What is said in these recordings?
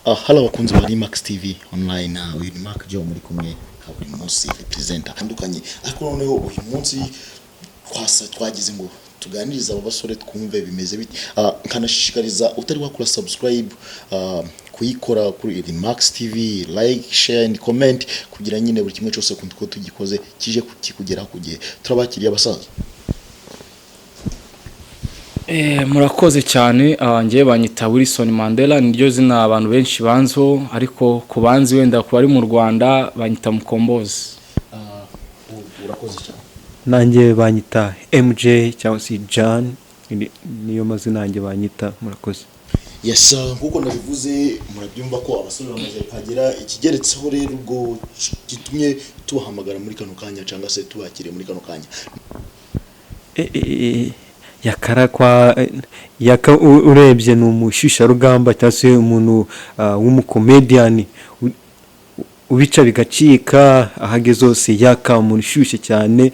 Hala abakunzi ba Max TV online, uyu ni Mark Joe muri kumwe buri munsi representer andukanye, ariko noneho uyu munsi twagize ngo tuganiriza abo basore twumve bimeze biti. Nkanashishikariza utari wakora subscribe kuyikora kuri Max TV, like, share and comment kugira nyine buri kimwe cyose ko tugikoze kije kukigeraho kugihe. Turabakiriye abasaza. Murakoze cyane. Ngiye banyita Wilson Mandela, niryo zina abantu benshi banzo, ariko kubanzi wenda ku bari mu Rwanda banyita Mukombozi. Urakoze cyane. Nanjye banyita MJ cyangwa se John, niyo mazina nanjye banyita. Murakoze. Yes, nkuko nabivuze murabyumva ko abasore bamaze kagera ikigeretseho rero ubwo gitumye tubahamagara muri kano kanya cyangwa se tubakire muri kano kanya. Yaka urebye ni umushyushya rugamba cyangwa se umuntu w'umukomedian ubica bigacika ahageze hose. Yaka umuntu ushyushye cyane,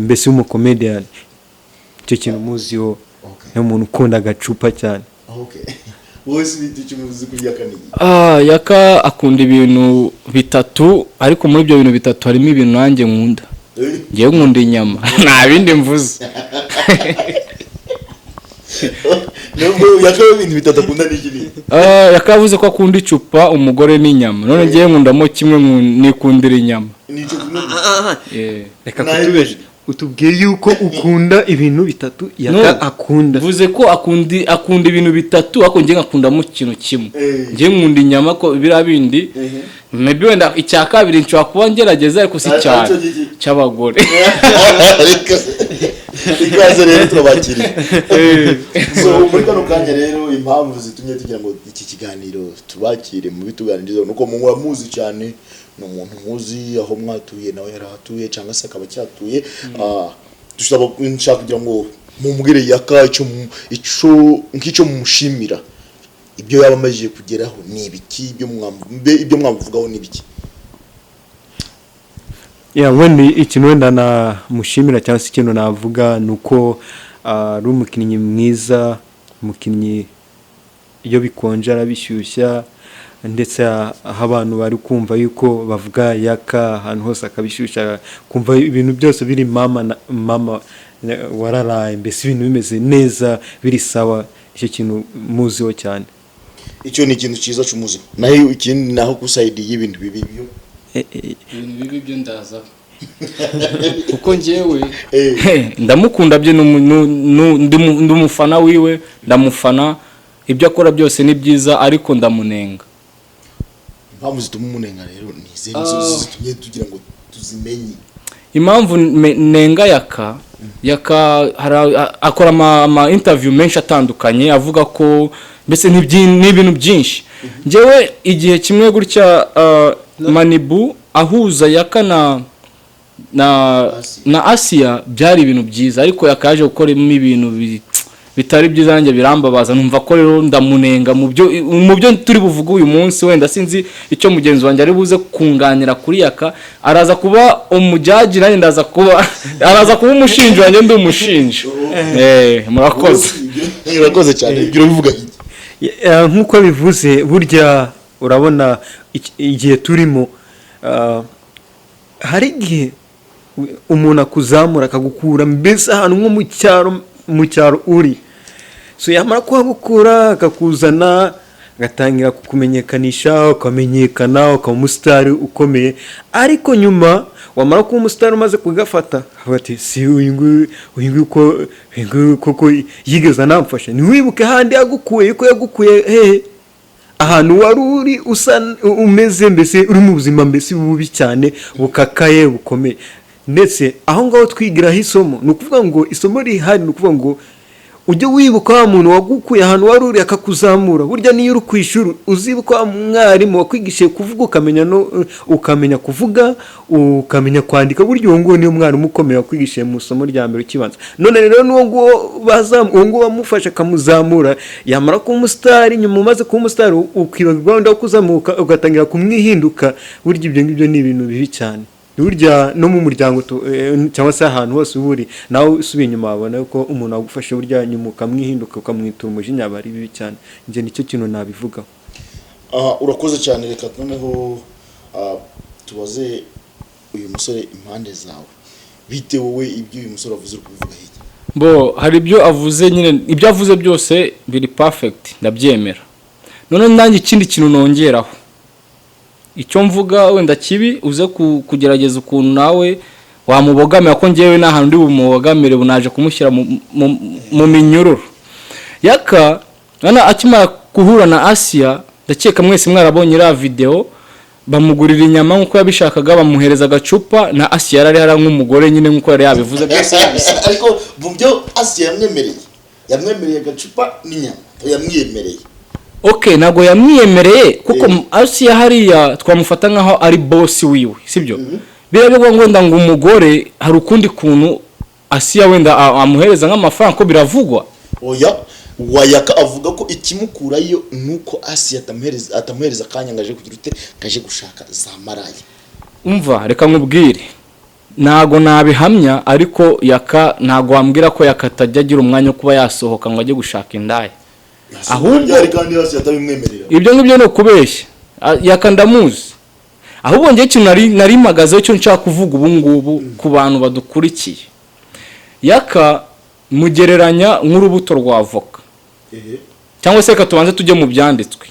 mbese w'umukomedian. Icyo kintu muziho ni umuntu ukunda agacupa cyane. Okay. Wose bitice muzi kuri Yaka ni? Yaka akunda ibintu bitatu, ariko muri ibyo bintu bitatu harimo ibintu nanjye nkunda. Ngiye nkunda inyama. Nta bindi mvuze. Yaka ibintu bitatu akunda n'ikindi. Yakavuze ko akunda icupa, umugore n'inyama. None ngiye nkundamo kimwe, nikundira inyama. Nico kimwe. Reka kutubeje. Utubwiye yuko ukunda ibintu bitatu Yaka akunda. Vuze ko akunda ibintu bitatu, ako ngiye ngakundamo ikintu kimwe. Ngiye nkunda inyama ko bira bindi. Maybe wenda icya kabiri nshobora kuba ngerageza ariko si cyane cy'abagore. Ikaze rero turabakiriye. So muri kano kanya rero impamvu zitumye tugira ngo iki kiganiro tubakire mu bituganiriza nuko mu muzi cyane, no umuntu muzi aho mwatuye nawe yarahatuye cyangwa se akaba cyatuye. Dushaka kugira ngo mumubwire Yaka icyo mumushimira, ibyo yabamaje kugeraho ni ibiki, ibyo mwamuvugaho ni ibiki? Wenda ikintu wenda na mushimira cyangwa se ikintu navuga nuko ari umukinnyi mwiza, umukinnyi iyo bikonje arabishyushya, ndetse aho abantu bari kumva yuko bavuga Yaka ahantu hose akabishyushya, kumva ibintu byose biri mama wararaye, mbese ibintu bimeze neza biri sawa. Icyo kintu muziho cyane. Icyo ni ikintu cyiza cy'umuzi. Naho ikindi naho ku side y'ibintu bibi byo ibintu bibi byo ndaza kuko ngewe ndamukunda bye, ndi umufana wiwe, ndamufana, ibyo akora byose ni byiza, ariko ndamunenga. Impamvu zituma umunenga rero ni izihe zitumye tugira ngo tuzimenye? Impamvu nenga Yaka akora ama interview menshi atandukanye avuga ko mbese n'ibintu byinshi. Ngewe igihe kimwe gutya Manibu ahuza Yaka na Asia byari ibintu byiza, ariko Yaka yaje gukoramo ibintu bitari byiza, nanjye birambabaza. Numva ko rero ndamunenga mu byo turi buvuga uyu munsi. Wenda sinzi icyo mugenzi wanjye ari buze kunganira kuri Yaka, araza kuba umujaji, nanjye araza kuba umushinji wanjye, ndi umushinji. Murakoze cyane. Ibyo bivuga nkuko bivuze, burya urabona igihe turimo, hari igihe umuntu akuzamura akagukura mbese ahantu nko mu cyaro uri, so yamara kuhagukura akakuzana, agatangira kukumenyekanisha, ukamenyekana, ukaba umusitari ukomeye. Ariko nyuma wamara kuba umusitari umaze kugafata, ati si uyu nguyu koko yigeze anamfasha. Ntiwibuke handi yagukuye, yuko yagukuye hehe, ahantu wari uri umeze mbese uri mu buzima mbese bubi cyane, bukakaye, bukomeye. Ndetse aho ngaho twigiraho isomo, ni ukuvuga ngo isomo rihari, ni ukuvuga ngo ujye wibuka wa muntu wagukuye ahantu wari uri akakuzamura. Burya niyo uri ku ishuri uzibuka wa mwarimu wakwigishije kuvuga, ukamenya kuvuga, ukamenya kwandika. Burya uwo nguwo niyo mwarimu ukomeye wakwigishije mu isomo rya mbere ukibanza. None rero n'uwo nguwo wamufasha akamuzamura, yamara kuba umusitari, nyuma umaze kuba umusitari ukibagirwa wenda kuzamuka, ugatangira kumwihinduka. Burya ibyo ngibyo ni ibintu bibi cyane. Burya no mu muryango cyangwa se ahantu hose uburi, nawe usubiye inyuma wabona ko umuntu agufashe, burya nyuma ukamwihinduka, ukamwitura umujinya, bari bibi cyane. Nje nicyo kintu nabivugaho. urakoze cyane, reka noneho tubaze uyu musore impande zawe, bite wowe ibyo uyu musore avuze uri kubivuga hirya? bo hari ibyo avuze nyine, ibyo avuze byose biri perfect, ndabyemera. None nanjye ikindi kintu nongeraho, icyo mvuga wenda kibi uze kugerageza ukuntu nawe wamubogamira, ko ngewe nta hantu ndi bumubogamire bunaje kumushyira mu minyururu. Yaka nana akimara guhura na Asia, ndakeka mwese mwarabonye iriya video, bamugurira inyama nkuko yabishakaga, bamuhereza agacupa, na Asia yarari hara nk'umugore nyine nkuko yari yabivuze byose. Ariko bumvyo Asia yamwemereye agacupa n'inyama, yamwemereye. Okay, nago yamwiyemereye kuko Asia hariya twamufata nkaho ari boss wiwe, sibyo? Birabyo ngo ngo umugore hari ukundi kuntu Asia wenda amuhereza nk'amafaranga ko biravugwa. Oya, Wayaka avuga ko ikimukurayo nuko Asia atamuhereza kanya ngaje kugira ute ngaje gushaka za maraya. Umva, reka nkubwire, nago nabihamya, ariko Yaka nago wambwira ko yakatajya agira umwanya wo kuba yasohoka ngo ajye gushaka indaya. Ahubwo ari kandi Asia atabimwemerera. Ibyo ngibyo no kubeshya. Yaka ndamuzi. Ahubwo ngiye kintu nari magaze cyo nshaka kuvuga ubu ngubu ku bantu badukurikiye. Yaka mugereranya nk'urubuto rwa avoka. Cyangwa se tubanze tujye mu byanditswe.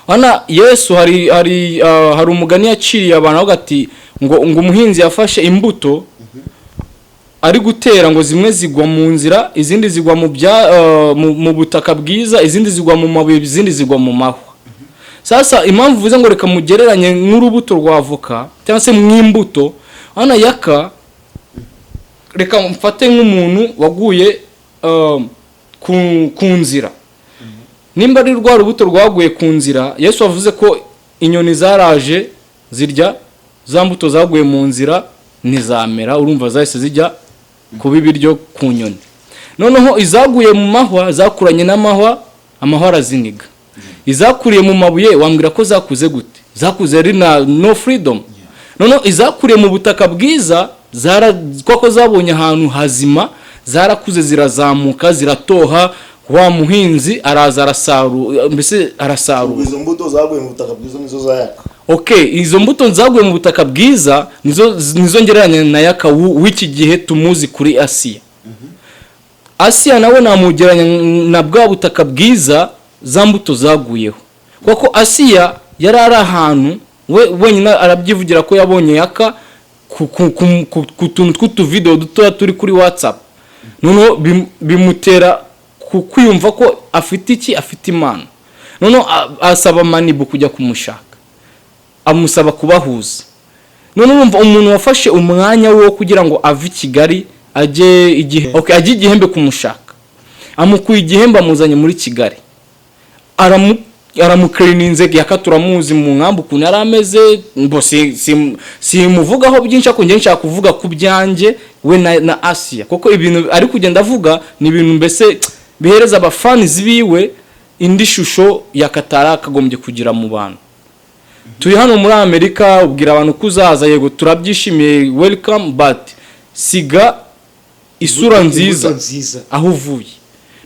Wana Yesu hari umugani yaciriye abantu aho gati ngo umuhinzi yafashe imbuto ari gutera, ngo zimwe zigwa mu nzira, izindi zigwa mu butaka bwiza, izindi zigwa mu mabuye, izindi zigwa mu mahwa. Sasa impamvu vuze ngo reka mugereranye nk'urubuto rwa avoka cyangwa se mw'imbuto, hano Yaka reka mfate nk'umuntu waguye ku nzira. Nimba ari rwa rubuto rwaguye ku nzira, Yesu avuze ko inyoni zaraje zirya za mbuto zaguye mu nzira ntizamera, urumva zahise zijya kuba ibiryo ku nyoni. Noneho izaguye mu mahwa zakuranye n'amahwa, amahwa araziniga. Izakuriye mu mabuye wambwira ko zakuze gute? Zakuze ari no freedom. Noneho izakuriye mu butaka bwiza koko zabonye ahantu hazima, zarakuze zirazamuka ziratoha, wa muhinzi araza arasarura. Izo mbuto zaguye mu butaka bwiza nizo za Yaka. Okay, izo mbuto zaguye mu butaka bwiza nizo ngereranya na Yaka w'iki gihe tumuzi kuri Asia. Asia nawe namugeranya na bwa butaka bwiza za mbuto zaguyeho. Kuko Asia yari ari ahantu wenyine arabyivugira ko yabonye Yaka ku tuntu tw'utuvideo dutoya turi kuri WhatsApp. Noneho bimutera kwiyumva ko afite imana. Noneho asaba Manibu kujya kumushaka, amusaba kubahuza. Noneho umuntu wafashe umwanya wo kugira ngo ave i Kigali ajye igihembe kumushaka, amukuye igihembe amuzanye muri Kigali, aramukirininze. Yaka turamuzi mu nkambu ukuntu yari ameze, simuvugaho byinshi, ako ngiye nshaka kuvuga ku byanjye we na Asia, kuko ibintu ari kugenda avuga ni ibintu mbese bihereza abafanizi biwe indi shusho Yakatara akagombye kugira mu bantu. Turi hano muri Amerika, ubwira abantu kuzaza, yego turabyishimiye, welcome, but siga isura nziza aho uvuye.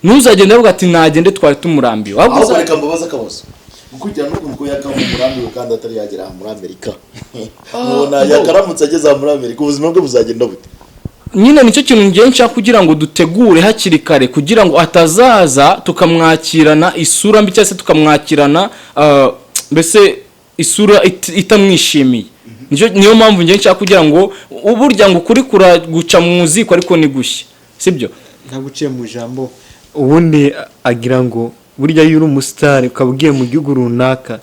Ntuzagende avuga ati nagende twari tumurambiwe. Ahubwo reka mbabaza akabazo, gukurikirana n'ukuntu Yaka umurambiwe kandi atari yagera muri Amerika. Mubona yakaramutse ageze muri Amerika ubuzima bwe buzagenda bute? Nyine nicyo kintu ngiye nshaka kugira ngo dutegure hakiri kare, kugira ngo atazaza tukamwakirana isura mbi cyangwa se tukamwakirana mbese isura itamwishimiye. Niyo mpamvu ngiye nshaka kugira ngo uburya ngo kuri guca mu muziko ariko ni gushya, sibyo? Ntaguciye mu jambo. Ubundi agira ngo burya yuri umustar ukabugiye mu gihugu runaka,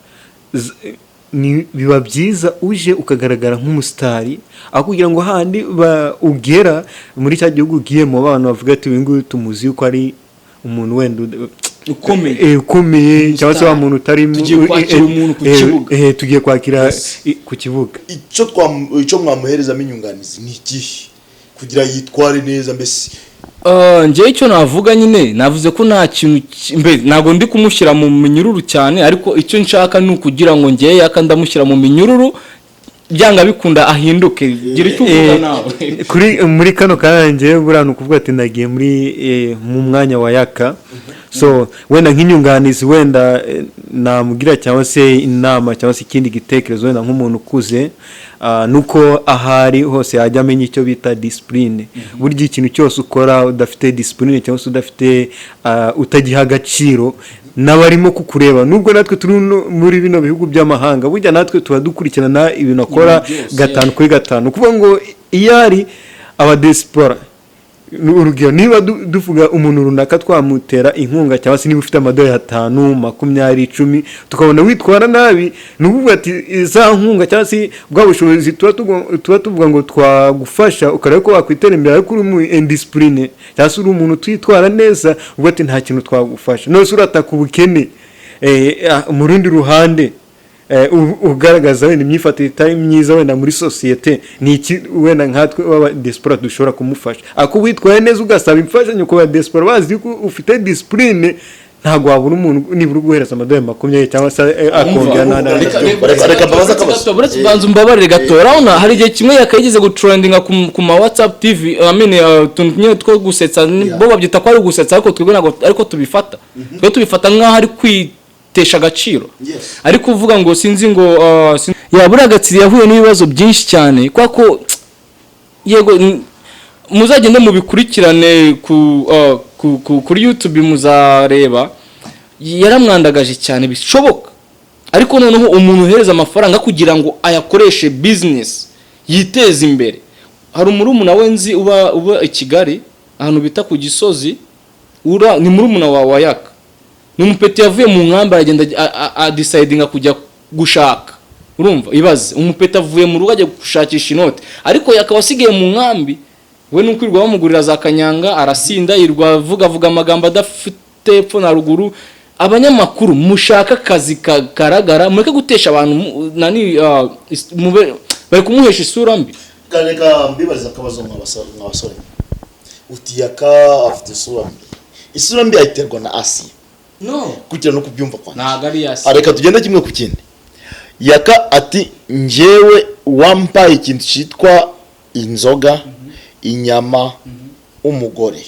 biba byiza uje ukagaragara nk'umusitari, aho kugira ngo handi ugera muri cya gihugu ugiyemo abantu bavuga ati uyu nguyu tumuzi yuko ari umuntu wenda ukomeye cyangwa se wa muntu utari tugiye kwakira umuntu ku kibuga, tugiye kwakira ku kibuga. Icyo mwamuherezamo inyunganizi ni ikihe kugira yitware neza mbese? Njye icyo navuga nyine navuze ko nta kintu ntago ndi kumushyira mu minyururu cyane, ariko icyo nshaka ni ukugira ngo njye Yaka ndamushyira mu minyururu byanga bikunda ahinduke. Gira icyo uvuga nawe. kuri muri kano kanjye buriya ni ukuvuga ati ndagiye muri mu mwanya wa Yaka, so wenda nk'inyunganizi wenda namugira cyangwa se inama cyangwa se ikindi gitekerezo wenda nk'umuntu ukuze, nuko ahari hose yajya amenya icyo bita discipline. Burya ikintu cyose ukora udafite discipline cyangwa se udafite utagiha agaciro n'abarimo kukureba, nubwo natwe turi muri bino bihugu by'amahanga, burya natwe tuba dukurikirana ibintu akora gatanu kuri gatanu, kuvuga ngo iyo ari abadesipora urugero niba duvuga umuntu runaka twamutera inkunga cyangwa se niba ufite amadolari 5, 20, 10 tukabona witwara nabi, nukuvuga ati za nkunga cyangwa se bwa bushobozi tuba tuvuga ngo twagufasha ukareba ko wakwitera imbere ariko uri mu indiscipline cyangwa se uri umuntu twitwara neza, ubwo ati nta kintu twagufasha, nose urataka ubukene mu rundi ruhande ugaragaza wenda imyifatire itari myiza wenda muri sosiyete, ni iki wenda nkatwe waba diaspora dushobora kumufasha. Ako witwaye neza ugasaba imfashanyo ku ba diaspora bazi ko ufite discipline, ntago wabura umuntu nibura guhereza amadolari 20 cyangwa se akongera reka babaza akabazo. Buretse banza umbabarire gato. Urabona hari igihe kimwe yakageze gutrendinga ku ma WhatsApp TV, tunye two gusetsa, bo babyita ko ari gusetsa ariko twebwe ntago ariko tubifata. Twe tubifata nkaho ari kwitesha agaciro. Ariko uvuga ngo sinzi ngo yabura agatsiri yahuye n'ibibazo byinshi cyane kwa ko yego muzagende mubikurikirane kuri YouTube muzareba, yaramwandagaje cyane bishoboka, ariko noneho umuntu uhereza amafaranga kugira ngo ayakoreshe business yiteze imbere. Hari umurumuna we nzi uba i Kigali ahantu bita ku Gisozi, ni murumuna wa Yaka, ni umupeti yavuye mu nkamba agenda decidinga kujya gushaka. Urumva ibaze umupeti avuye mu rugo ajya gushakisha inote, ariko Yaka wasigaye mu nkambi we nukwirwa bamugurira za kanyanga, arasinda yirwa vuga amagambo adafite epfo na ruguru. Abanyamakuru mushaka akazi kagaragara, mureke gutesha abantu nani bari kumuhesha isura mbi. Reka mbibaza akabazo mwabasore, uti Yaka afite isura mbi ayiterwa na Asia? No, kugira no kubyumva kwa ntago ari Asia. Reka tugenda kimwe ku kindi. Yaka ati njyewe wampaye ikintu cyitwa inzoga, inyama, umugore,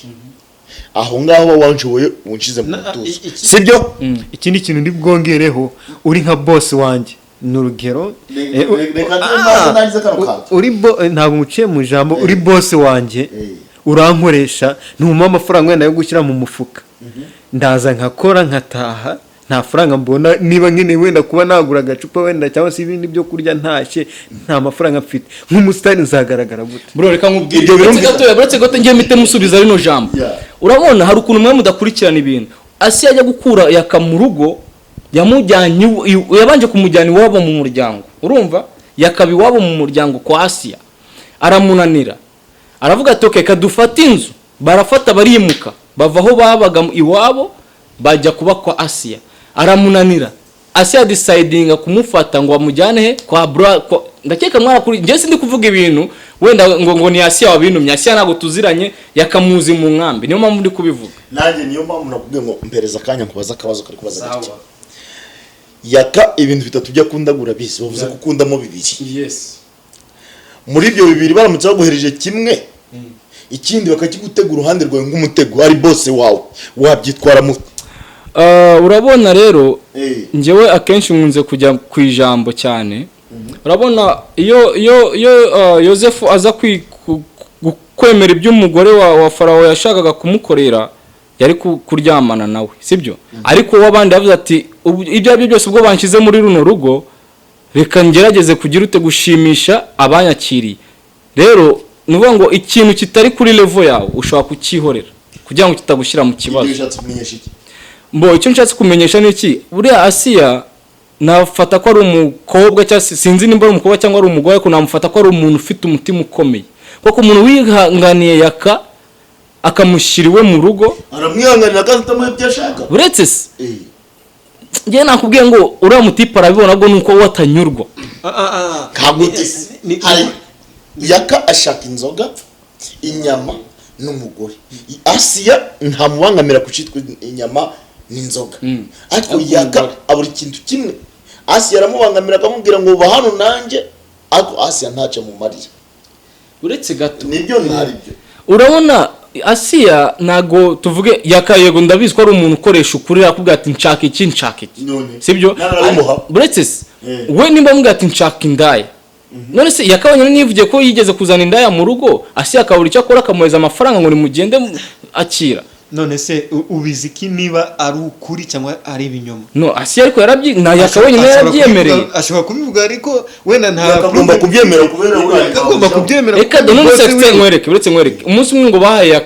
aho ngaho wanshoboye unshize mu tuzo, sibyo? Ikindi kintu ndi bwongereho, uri nka boss wanjye n'urugero, uri ntabwo muciye mu jambo, uri boss wanjye urankoresha, ntuma amafaranga wenda yo gushyira mu mufuka, ndaza nkakora nkataha nta faranga mbona, niba nkene wenda kuba nagura agacupa wenda cyangwa se ibindi byo kurya ntashye, nta mafaranga mfite, nk'umusitari nzagaragara gute? Bro reka nkubwire buretse gato ngiye mite musubiza rino jambo. Urabona hari ukuntu mwe mudakurikirana ibintu. Asia ajya gukura Yaka mu rugo, yabanje kumujyana iwabo mu muryango, urumva Yaka iwabo mu muryango kwa Asia, aramunanira, aravuga ati okay kadufata inzu, barafata barimuka bava aho babaga iwabo bajya kuba kwa Asia, aramunanira. Asia decidinga kumufata ngo amujyane he kwa ndakeka mwara kuri nje sindi kuvuga ibintu wenda ngo ni Asia wabintumye. Asia ntago tuziranye, Yakamuzi mu nkambi, niyo mpamvu ndi kubivuga. Nanjye niyo mpamvu nakubwiye ngo mpereza kanya kubaza akabazo kari kubaza gake. Yaka ibintu bitatu bya kundagura bisi bavuze ko ukundamo bibiri. Yes. Muri ibyo bibiri baramutse baguhereje kimwe, ikindi bakakigutegura uruhande rwawe nk'umutego ari boss wawe, wabyitwara mu urabona rero njyewe akenshi nkunze kujya ku ijambo cyane. Urabona iyo Yosefu aza kwemera iby'umugore wa Farawo yashakaga kumukorera, yari kuryamana nawe, sibyo? Ariko wabandi yavuze ati ibyo byose ubwo banshize muri runo rugo, reka ngerageze kugira ute gushimisha abanyakiriye. Rero nuvuga ngo ikintu kitari kuri level yawe ushobora kukihorera kugira ngo kitagushyira mu kibazo. Icyo nshatse kumenyesha ni iki, buriya Asia nafata ko ari umukobwa cyangwa sinzi nimba ari umukobwa cyangwa ari umugore, ko namufata ko ari umuntu ufite umutima ukomeye, kuko umuntu wihanganiye Yaka akamushyiriwe mu rugo, aramwihanganira kandi atamuhe ibyo ashaka. Uretse se ngiye nakubwiye ngo uriya mutipa arabibona ngo nuko watanyurwa. Kagutse Yaka ashaka inzoga, inyama n'umugore. Asia nta mubangamira kucitwa inyama n'inzoga, ariko Yaka aburi ikintu kimwe. Asia aramubangamira akamubwira ngo ba hano nanjye ariko Asiya ntacyo mu mariya uretse gato nibyo ntaribyo urabona Asiya nago tuvuge yakayego ndabizi ko ari umuntu ukoresha ukuri akubwira ati nshaka iki sibyo uretse we nimba mubwira ati nshaka indaya none se yakabanye nivugiye ko yigeze kuzana indaya mu rugo Asiya akabura icyo akora akamuheza amafaranga ngo nimugende akira none se ubizi ki niba ari ukuri cyangwa ari ibinyoma no Asiya ariko yakabanye yarabyemereye ashobora kubivuga ariko wenda nta agomba kubyemera kubera agomba kubyemera reka none se nkwereke umunsi umwe ngo bahaye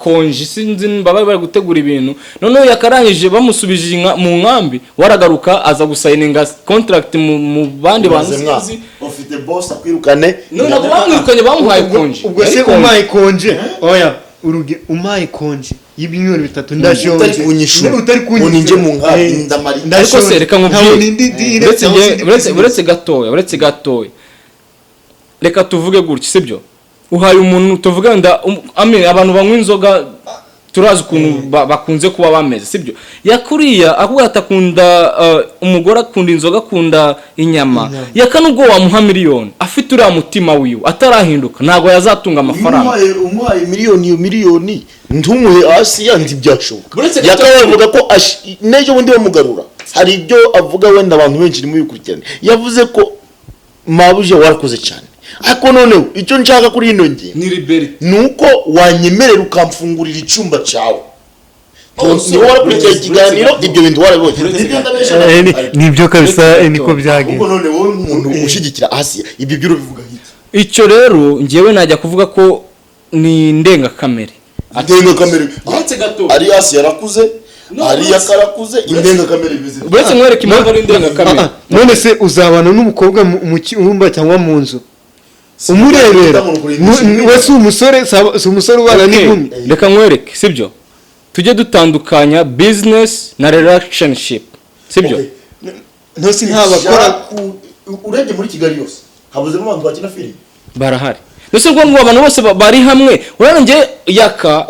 konji sinzi bari gutegura ibintu noneho yakarangije bamusubije mu nkambi waragaruka aza gusayininga contract mu bandi bantu sinzi ufite boss akwirukane none bamwirukanye bamuhaye konji ubwo se umaye konje oya uruge umaye konje y'ibinyoro bitatu ndashonje utari kunyisha mu nkambi ndamari ariko se reka nkubwire uretse gatoya reka tuvuge gutya sibyo uhaye umuntu tuvuga abantu banywa inzoga turazi ukuntu bakunze kuba bameze sibyo yakuriya akubwira atakunda umugore akunda inzoga akunda inyama yakanubwo wamuha miliyoni afite uriya mutima wiwe atarahinduka ntago yazatunga amafaranga umuhaye miliyoni ntumuhe Asiya ndi byashoboka yakavuga ko nejo bundi bamugarura hari ibyo avuga wenda abantu benshi ni mubikurikirane yavuze ko mabuje warakoze cyane ariko noneho icyo nshaka kuri ino nge ni liberty nuko wanyemerera ukamfungurira icyumba cyawe ni wowe wakurikira ikiganiro ibyo bintu warabibonye nibyo kabisa niko byagiye ubwo none wowe umuntu ushigikira Asiya ibyo byo bivuga iki icyo rero ngiyewe najya kuvuga ko ni ndengakamere uretse gato ari Asiya yarakuze ari yakarakuze indengakamere bize uretse nkwereke impamvu ari indengakamere none se uzabana n'umukobwa mu cyumba cyangwa mu nzu umurebera wese umusore ubana n'inkumi reka nkwereke sibyo tujye dutandukanya business na relationship sibyo ntose ntabakora urebye muri Kigali yose habuzemo abantu bakina filime barahari ndetse ngo abantu bose bari hamwe urangiye yaka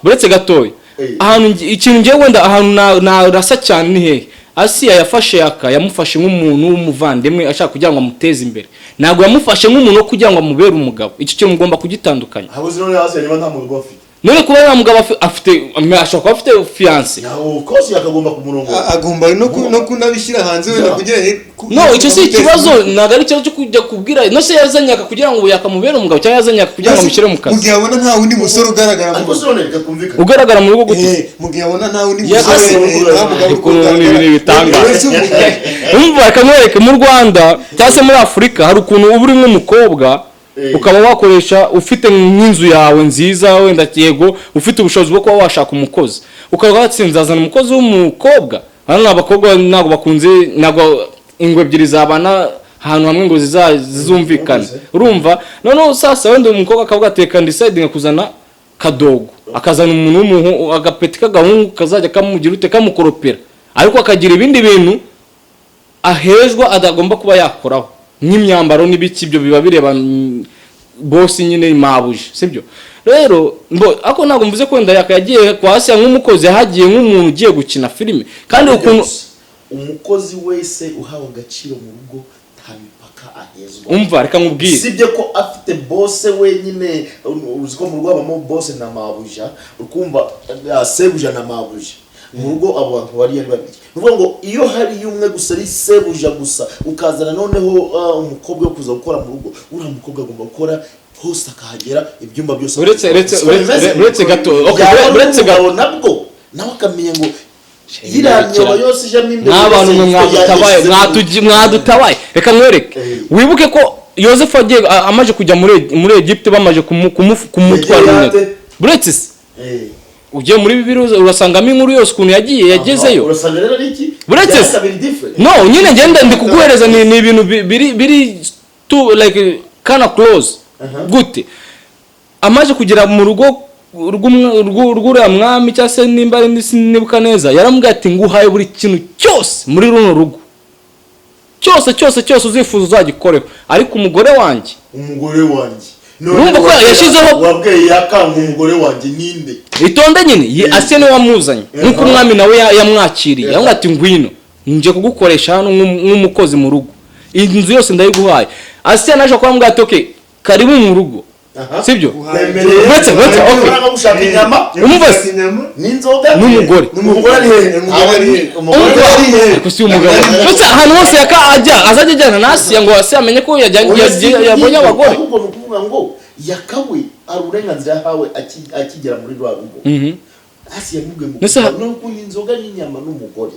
uretse gatoya ahantu ikintu ngiye wenda ahantu narasa cyane ni hehe Asiya yafashe yamufashe nk'umuntu w'umuvandimwe ashaka kugira ngo amuteze imbere ntabwo yamufashe nk'umuntu wo kugira ngo amubere umugabo iki cyo mugomba kugitandukanya habuze none Asiya niba nta mugabo afite none kuba ya mugabo afite ashaka afite fiance of course yakagomba kumurongo agomba no kunabishyira hanze wenda kugira no icyo si ikibazo ntago ari cyo kujya kubwira no se yazanyaka kugira ngo yakamubere umugabo cyangwa yazanyaka kugira ngo amushyire mu kazi mugihe abona nta wundi musore ugaragara mu rugo gute mugihe abona nta wundi musore bitangaje umva akamwereke mu Rwanda cyangwa se muri Afurika hari ukuntu uba uri nk'umukobwa ukaba wakoresha ufite nk'inzu yawe nziza wenda yego ufite ubushobozi bwo kuba washaka umukozi ukaba watsinzazana umukozi w'umukobwa hano abakobwa ntago bakunze ntago ingwe ebyiri zabana ahantu hamwe ngo zizumvikana urumva noneho sasa wenda umukobwa akavuga ateka deciding kuzana kadogo akazana umuntu agapeti kagahungu kazajya kamugira ute kamukoropera ariko akagira ibindi bintu ahejwa adagomba kuba yakoraho nk'imyambaro n'ibiki byo biba bireba boss nyine mabuje sibyo rero ako ntabwo mvuze ko wenda yakagiye kwa Asiya nk'umukozi hagiye nk'umuntu ugiye gukina filime kandi ukuntu umukozi wese uhawe agaciro mu rugo nta mipaka ahezwa umva reka nkubwire sibye ko afite boss wenyine uzi ko mu rugo habamo boss na mabuja ukumva sebuja na mabuja mu rugo abantu bari babiri nuvuga ngo iyo hari umwe gusa ari sebuja gusa ukazana noneho umukobwa wo kuza gukora mu rugo uriya mukobwa agomba gukora hose akahagera ibyumba byose uretse gato nabwo nawe akamenya ngo yiranyoba yose ijamo imbere n'abantu mwadutabaye reka nkwereke wibuke ko Yosefu agiye amaje kujya muri Egypte bamaje kumutwara uretse ugiye muri Bibiliya urasangamo inkuru yose ukuntu yagezeyo urasanga rero ari iki buretse no nyine ngenda ndi kuguhereza ni ibintu biri to like kind of close gute amaje kugera mu rugo rw'uriya mwami cyangwa se nimba nibuka neza yaramubwiye ati nguhaye buri kintu cyose muri runo rugo cyose uzifuza uzagikoreho ariko umugore wanjye urumva ko yashyizeho wabwiye yakanga umugore wanjye ninde itonde nyine Asiya niwe wamuzanye nkuko umwami nawe yamwakiriye yamubwiye ati ngwino nje kugukoresha hano nk'umukozi mu rugo iyi nzu yose ndayiguhaye. Asiya naje kwa mbwa ati okay karibu mu rugo sibyo uretse okay gushaka inyama umubase n'inzoga n'umugore kusi umugabo ndetse ahantu hose yakajya azajya ajyana na Asiya ngo Asiya amenye ko yabonye abagore ahubwo nukuvuga ngo yakawe ari uburenganzira yahawe akigera muri rwa rugo. Asiya yamubwiye ngo nuko inzoga n'inyama n'umugore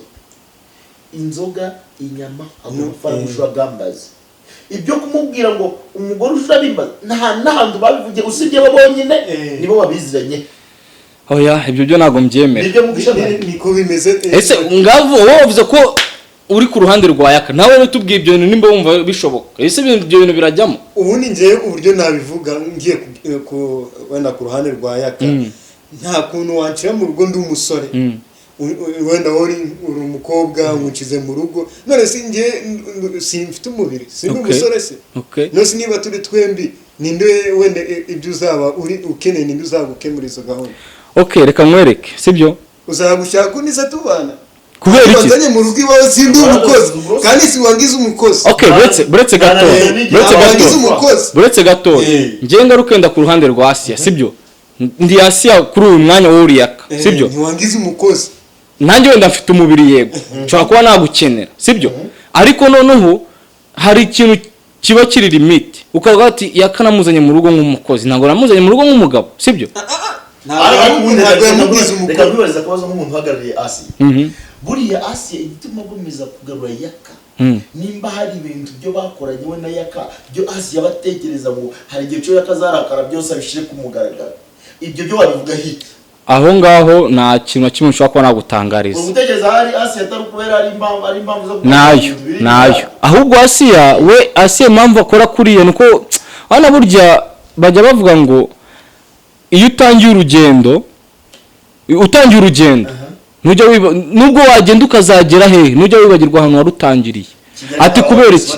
inzoga inyama amafaranga ushobora gambaza ibyo kumubwira ngo umugore ushobora n'ahantu babivuge usibye babonyine nibo babiziranye. Oya ibyo byo nago mbyemera niko bimeze. Ese ngavo wowe uvuze ko uri ku ruhande rwa Yaka nawe nutubwiye ibyo bintu nimba wumva bishoboka. Ese ibyo bintu birajyamo ubundi ngiye uburyo nabivuga ngiye ku wenda ku ruhande rwa Yaka nta kuntu wancira mu rugo ndi umusore wenda uri umukobwa nkukize mu rugo none singiye simfite umubiri sindi umusore se nose niba turi twembi ninde wenda ibyo uzaba uri ukeneye ninde uzagukemura izo gahunda. Okay reka mwereke sibyo uzagushaka unisa tubana kubera iki wazanye mu rugo iwawe sindi umukozi kandi si wangize umukozi. Okay buretse gato ngiye ngarukenda ku ruhande rwa Asiya sibyo ndi Asiya kuri uyu mwanya wo uri Yaka sibyo ntiwangize umukozi nanjye wenda mfite umubiri yego nshobora kuba nagukenera sibyo ariko noneho hari ikintu kiba kiri limit ukavuga ati Yaka namuzanye mu rugo nk'umukozi ntabwo namuzanye mu rugo nk'umugabo sibyo ntabwo yamubwiza umugabo. Reka bibaza akabazo nk'umuntu uhagarariye Asiya buriya Asiya igituma agomeza kugarura Yaka nimba hari ibintu byo bakoranye we na Yaka byo Asiya batekereza ngo hari igihe cyo Yaka zarakara byose abishire ku mugaragaro ibyo byo wabivuga hiki aho ngaho nta kintu kimwe ushobora kuba nagutangariza. Ubutegereza hari Asiya atari kubera ari impamvu zo nayo ahubwo Asiya impamvu akora kuriye nuko hano burya bajya bavuga ngo iyo utangiye urugendo nujya nubwo wagenda ukazagera hehe nujya wibagirwa ahantu warutangiriye ati kubera iki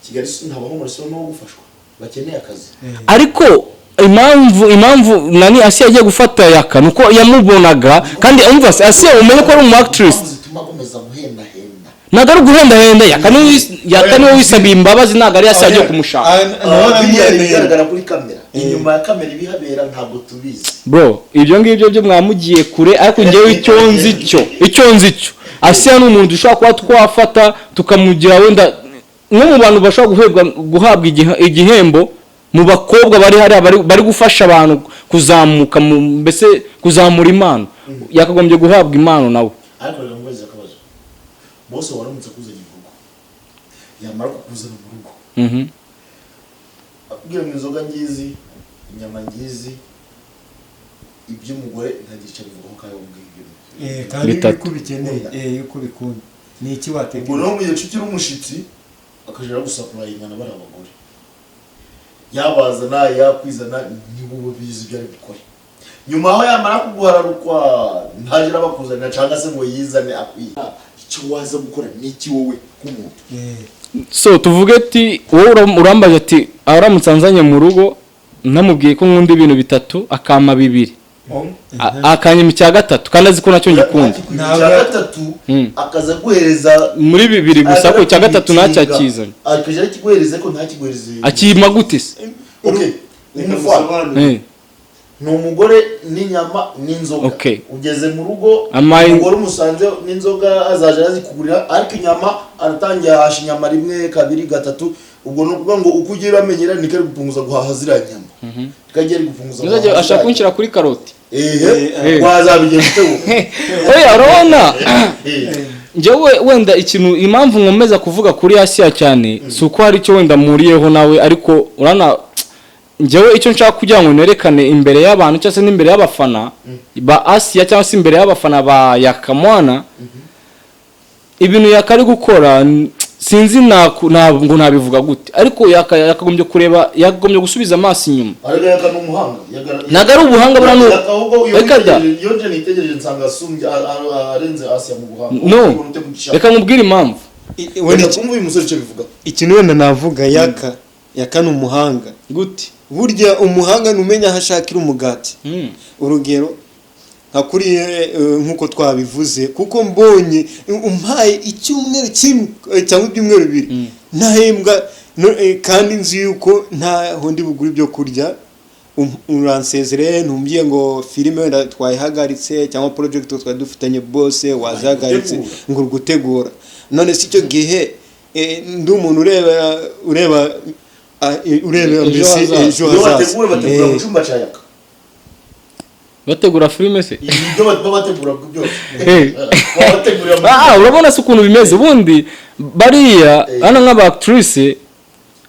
Kigali ntabaho muri no gufashwa bakeneye akazi ariko impamvu nani Asiya agiye gufata Yaka nuko yamubonaga kandi umva Asiya umenye ko ari umu actress nagari guhenda Yaka niwe wisabiye imbabazi nagari Asiya agiye kumushaka. Bigaragara kuri kamera inyuma ya kamera ibihabera ntabwo tubizi bro ibyo ngibyo byo mwamugiye kure ariko ngewe icyo nzi cyo Asiya ni umuntu ushobora kuba twafata tukamugira wenda no mu bantu bashobora guhabwa igihembo mu bakobwa bari hari bari gufasha abantu kuzamuka mbese kuzamura impano yakagombye guhabwa impano nawe. Ariko rero ngweze akabazo bose waramutse kuzanye ivugo yamara kukuzana mu rugo akubwira ngo inzoga ngizi inyama ngizi ibyo umugore ntagice bivuga ko yabwiye kandi biko bikeneye yuko bikunda ni iki wategeka ubwo no mu gihe cy'ukiri umushitsi akajera gusakura ingana bari abagore yabazana yakwizana nibo bizi byo ari gukora nyuma aho yamara kuguhararukwa ntagira bakuzanira cyangwa se ngo yizane akwiye icyo waza gukora n'iki wowe nk'umuntu. So tuvuge ati wowe urambaje ati aramutse anzanye mu rugo namubwiye ko nkunda ibintu bitatu akama bibiri akanyima icya gatatu kandi azi ko nacyo ngikunda icya gatatu akaza guhereza muri bibiri gusa ko icya gatatu ntacyakizanye akaje kiguhereza ko ntakiguhereze akima gute se. Okay ni umugore n'inyama n'inzoga ugeze mu rugo umugore umusanze n'inzoga azaje azikugurira ariko inyama aratangiye ahasha inyama rimwe kabiri gatatu ubwo no kuvuga ngo uko ugiye bamenyera ni kare gupunguza guhaha zira nyama kagere gupunguza guhaha ashaka kunshira kuri karoti wazabigenze oya urabona njyewe wenda ikintu impamvu nkomeza kuvuga kuri Asiya cyane suko hari icyo wenda muriyeho nawe ariko urana njyewe icyo nshaka kugira ngo nerekane imbere y'abantu cyangwa se n'imbere y'abafana ba Asiya cyangwa se imbere y'abafana ba Yakamwana ibintu yakari gukora sinzi ntabwo nabivuga gute ariko yakagombye kureba yakagombye gusubiza amaso inyuma ariko Yaka n'umuhanga nagari ubuhanga burano reka da yonje nitegereje nsanga sumbye arenze Asiya mu buhanga no reka nkubwire impamvu wenda kumva uyu musore cyo bivuga ikintu wenda navuga Yaka n'umuhanga gute burya umuhanga numenya hashakira umugati urugero hakuriye nkuko twabivuze kuko mbonye umpaye icyumweru kimwe cyangwa ibyumweru bibiri ntahembwa kandi nzi yuko nta hundi bugura ibyo kurya uransezerere ntumbwiye ngo filime wenda twayihagaritse cyangwa project twari dufitanye bose wazihagaritse ngo uri gutegura none si icyo gihe ndi umuntu ureba mbese ejo hazaza bategura mu cyumba cya Yaka bategura filime se ibyo bategura byose urabona se ukuntu bimeze ubundi bariya hano nk'aba actrice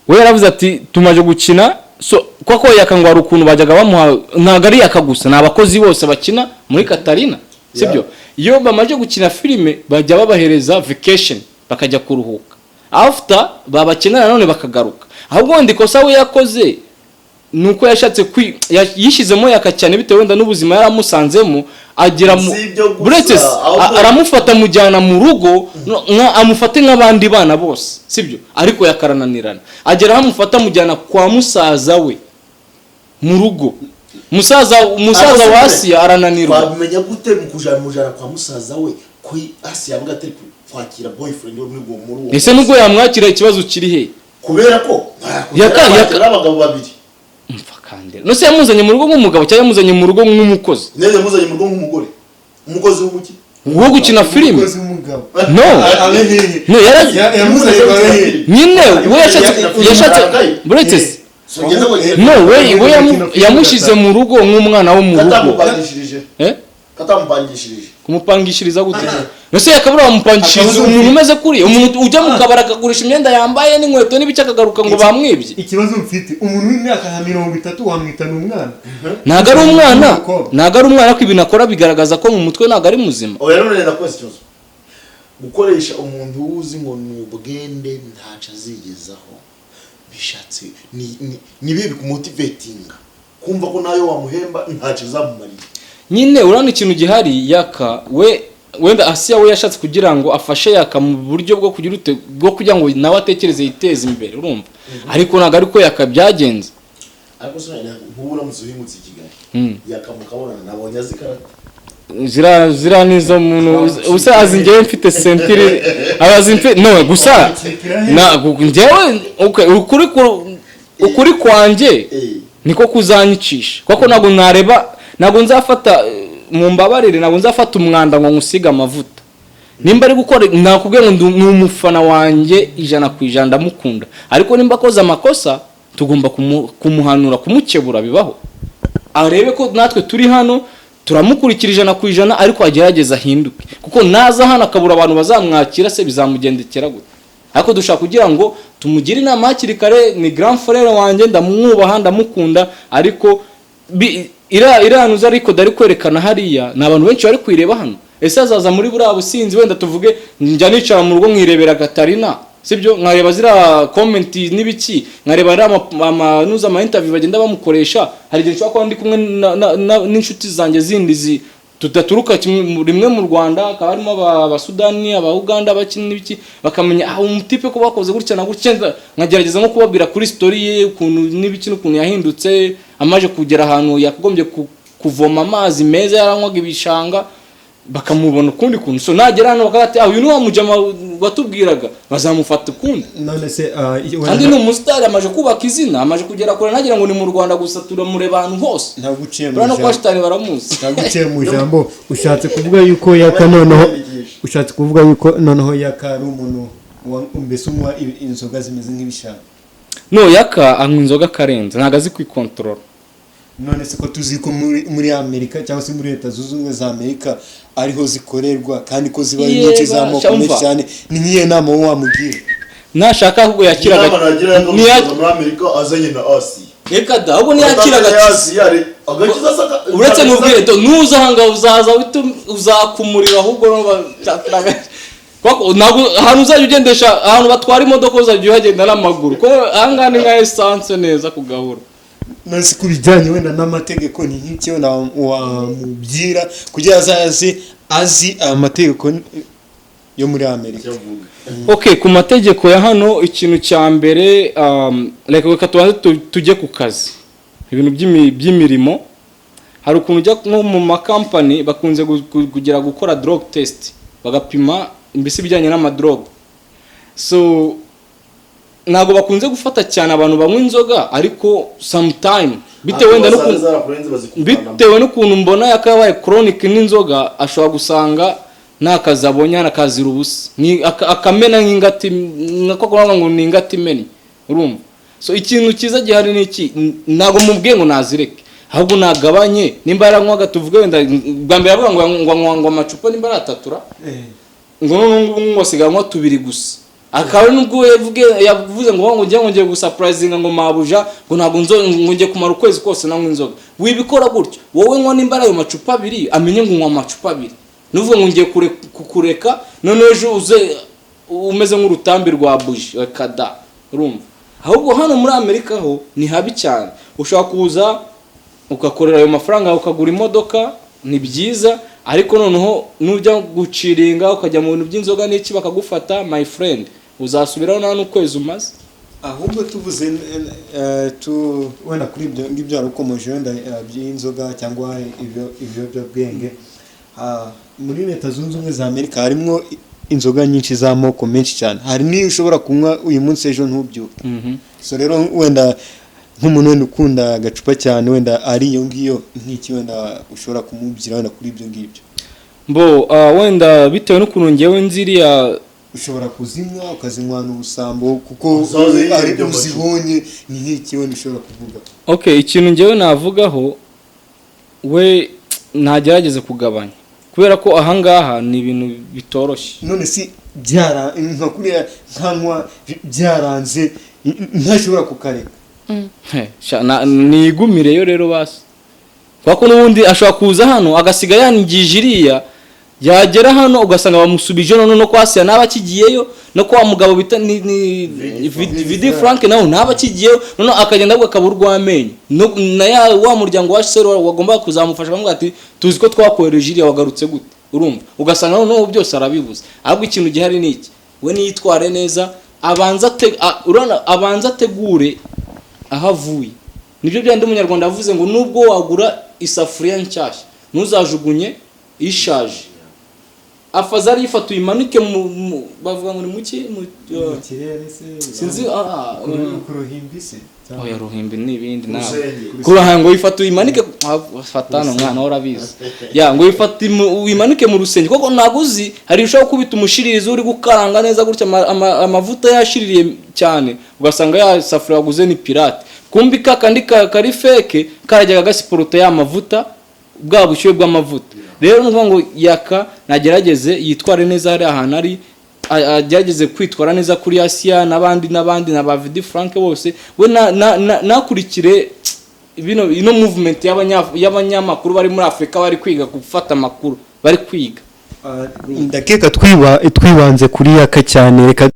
we yaravuze ati tumaje gukina so kwako yakangwara ukuntu bajyaga bamuha ntago ari akagusa n'abakozi bose bakina muri Katarina sibyo iyo bamaje gukina filime bajya babahereza vacation bakajya kuruhuka after babakenera none bakagaruka ahubwo ndikosa we yakoze nuko yashatse yishizemo yakacyane bitewe wenda n'ubuzima yaramusanzemo agira buretse aramufata mujyana mu rugo amufate nk'abandi bana bose sibyo ariko yakarananirana agera hamufata mujyana kwa musaza we mu rugo musaza wa Asiya arananirwa bamenya gute mujana kwa musaza we ko Asiya avuga ati kwakira boyfriend we muri uwo ese nubwo yamwakira ikibazo kiri he kubera ko yakara abagabo babiri no se yamuzanye mu rugo nk'umugabo cyangwa yamuzanye mu rugo nk'umukozi neze yamuzanye mu rugo nk'umugore umukozi w'umuki wo gukina filime no yamuzanye nyine we yashatse buretse no we yamushize mu rugo nk'umwana wo mu rugo katamupangishirije kumupangishiriza gute nose yakabura bamupangishiriza umuntu umeze kuri umuntu ujya mu kabara akagurisha imyenda yambaye n'inkweto n'ibiki akagaruka ngo bamwibye ikibazo mfite umuntu w'imyaka 30 wamwita n'umwana ntago ari umwana ko ibintu akora bigaragaza ko mu mutwe ntago ari muzima oya none nakoze ikibazo gukoresha umuntu uzi ngo n'ubwende ntaca azigezaho bishatse ni bibi kumumotivatinga kumva ko nayo wamuhemba ntaca zamumarira nyine urana ikintu gihari Yaka wenda Asiya we yashatse kugira ngo afashe Yaka mu buryo bwo kugira bwo kugira ngo nawe atekereze yiteze imbere urumva ariko naga ariko Yaka byagenze ariko sonera nkubura muzihimutse Kigali Yaka mukabona nabonye zira nizo muntu usa azingiye mfite sentire abazimfe no gusa na njyewe ukuri kwanjye niko kuzanyicisha kuko nago nzafata mu mbabarire nago nzafata umwanda ngo ngusiga amavuta nimba ari gukora nakubwiye ngo ni umufana wanjye 100% ndamukunda ariko nimba akoze amakosa tugomba kumuhanura kumukebura bibaho arebe ko natwe turi hano turamukurikira 100% ariko agerageza hinduke kuko naza hano akabura abantu bazamwakira se bizamugendekera gute ariko dushaka kugira ngo tumugire inama hakiri kare ni grand frère wanjye ndamwubaha ndamukunda ariko iranuza ariko dari kwerekana hariya na abantu benshi bari kwireba hano ese azaza muri buriya businzi wenda tuvuge njya nicara mu rugo mwirebera Katarina sibyo nkareba zira comment n'ibiki nkareba amanuza ama interview bagenda bamukoresha hari igihe cyakwa ndi kumwe n'inshuti zanjye zindi tudaturuka rimwe mu Rwanda akaba harimo abasudani aba Uganda abakini n'ibiki bakamenya umutipe ko bakoze gutya na gutya nkagerageza nko kubabwira kuri story ye ukuntu n'ibiki n'ukuntu yahindutse amaje kugera ahantu yakogombye kuvoma amazi meza yaranywaga ibishanga bakamubona ukundi kuntu so nagera hano bakati uyu ni wa mujama watubwiraga bazamufata ukundi none se kandi ni umusitari amaje kubaka izina amaje kugera kure nagira ngo ni mu Rwanda gusa turamureba ahantu hose ntaguciye mu jambo kwa shitani baramuzi ntaguciye mu jambo ushatse kuvuga yuko Yaka noneho Yaka ari umuntu mbese umwa inzoga zimeze nk'ibishaka no Yaka anywa inzoga karenze ntago azi kwikontrola none se ko tuzi ko muri Amerika cyangwa se muri Leta Zunze Ubumwe za Amerika ariho zikorerwa kandi ko ziba nyinshi z'amoko menshi cyane ni nkiye nama wo wamugira nashaka ahubwo yakiraga ni muri Amerika azanye na Asiya reka da ahubwo niyakiraga uretse mubwire to nuza hanga uzaza uzakumurira ahubwo kwako nago ahantu uzajya ugendesha ahantu batwara imodoka uzajya uhagenda n'amaguru ko ahangane nka essence neza kugahura nasi kubijyanye wenda n'amategeko ni nk'iki wamubwira kugira azi amategeko yo muri Amerika okay ku mategeko ya hano ikintu cya mbere reka tubanze tujye ku kazi ibintu by'imirimo hari ukuntu ujya nko mu makampani bakunze kugira gukora drug test bagapima imbisi bijyanye n'amadrog so ntabwo bakunze gufata cyane abantu banywa inzoga ariko sometime bitewe n'ukuntu mbona yakabaye chronic n'inzoga ashobora gusanga nta kazi abonye anakazira ubusa akamena nk'ingati nkako kuvuga ngo ni ingati imeni urumva. So ikintu cyiza gihari ni iki, ntabwo mubwiye ngo nazireke ahubwo nagabanye nimba yaranywaga tuvuge wenda bwa mbere avuga ngo amacupa nimba aratatura ngo ngo siganywa 2 gusa akaba nubwo yavuze ngo ngiye gusurprisinga ngo mabuja ngo ntabwo ngiye kumara ukwezi kose nanywa inzoga. Wibikora gutyo wowe nywa nimba ayo macupa 2 amenye ngo nywa amacupa 2 nuvuga ngo ngiye kukureka none ejo uze umeze nk'urutambi rwa buji kada urumva. Ahubwo hano muri Amerika ho ni habi cyane, ushaka kuza ugakorera ayo mafaranga ukagura imodoka ni byiza, ariko noneho nujya guciringa ukajya mu bintu by'inzoga n'iki bakagufata my friend uzasubiraho nta n'ukwezi umaze. Ahubwo tuvuze wenda kuri ibyo ngibyo arukomoje wenda by'inzoga cyangwa ibyo by'ubwenge muri Leta Zunze Ubumwe za Amerika harimo inzoga nyinshi z'amoko menshi cyane, hari niyo ushobora kunywa uyu munsi ejo ntubyuke. So rero wenda nk'umuntu wenda ukunda agacupa cyane wenda ari iyo ngiyo nk'iki wenda ushobora kumubwira wenda kuri ibyo ngibyo wenda bitewe n'ukuntu ngewe nziriya ushobora kuzinywa ukazinywana ubusambo kuko ari byo uzibonye ni nk'iki wenda ushobora kuvuga. Okay, ikintu ngewe navugaho we ntagerageze kugabanya kubera ko ahangaha ni ibintu bitoroshye. None si nka kuriya nkanywa byaranze ntashobora kukareka nigumireyo rero basi kuko n'ubundi ashobora kuza hano agasiga yanigije iriya yagera hano ugasanga bamusubije none no kwasiya n'abakigiyeyo no kwa mugabo bita ni Vidi Frank naho n'abakigiyeyo none akagenda bwo akaburwa amenyo na wa muryango wa Sero wagomba kuzamufasha bamwe ati tuzi ko twakohereje iriya wagarutse gute urumva, ugasanga none byose arabibuza. Ahubwo ikintu gihari ni iki, we niyitware neza abanza ategure ahavuye. Nibyo byandi umunyarwanda avuze ngo nubwo wagura isafuriya nshyashya ntuzajugunye ishaje, afazari yifatuye imanike bavuga ngo ni muki mu kirere se sinzi kuruhimbi se oya ruhimbi n'ibindi nawe kuruhanga ngo yifatuye imanike fatana umwana urabizi ngo yifate imanike mu rusenge kuko naguzi hari ushaka kubita umushiririzo uri gukaranga neza gutya amavuta yashiririye cyane ugasanga ya safuriya waguze ni pirate kumbi kandi kari fake karajyaga gasiporota ya mavuta bwa bushyuhe bw'amavuta. Rero nuvuga ngo yaka nagerageze yitware neza hari ahantu ari agerageze kwitwara neza kuri Asia n'abandi na ba Vidi Frank bose we nakurikire ino movement y'abanyamakuru bari muri Afrika bari kwiga gufata amakuru bari kwiga. Ndakeka twibanze kuri yaka cyane reka